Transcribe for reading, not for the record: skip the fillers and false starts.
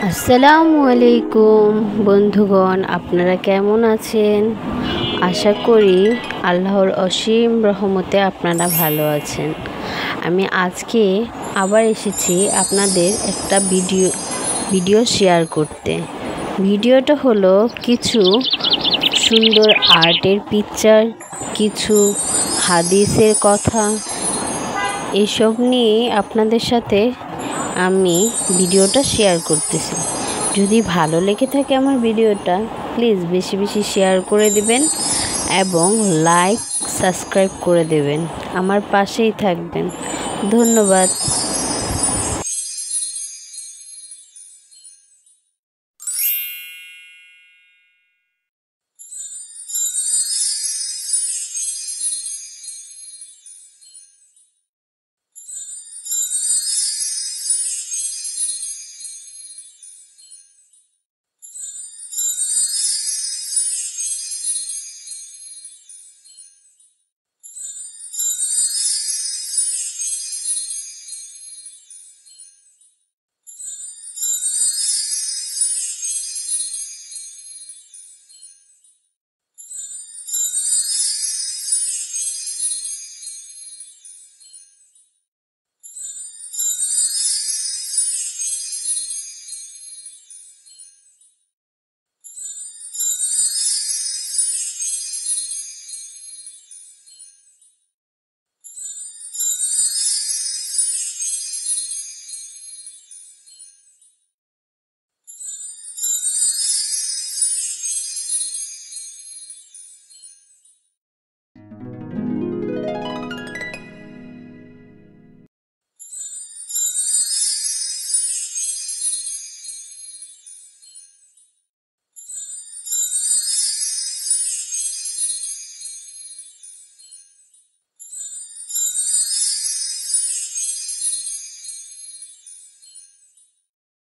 আসসালামু আলাইকুম বন্ধুগণ, আপনারা কেমন আছেন? আশা করি আল্লাহর অসীম রহমতে আপনারা ভালো আছেন। আমি আজকে আবার এসেছি আপনাদের একটা ভিডিও শেয়ার করতে। ভিডিওটা হলো কিছু সুন্দর আর্টের পিকচার, কিছু হাদিসের কথা, এসব নিয়ে আপনাদের সাথে আমি ভিডিওটা শেয়ার করতেছি। যদি ভালো লেগে থাকে আমার ভিডিওটা, প্লিজ বেশি বেশি শেয়ার করে দিবেন এবং লাইক সাবস্ক্রাইব করে দেবেন। আমার পাশেই থাকবেন। ধন্যবাদ।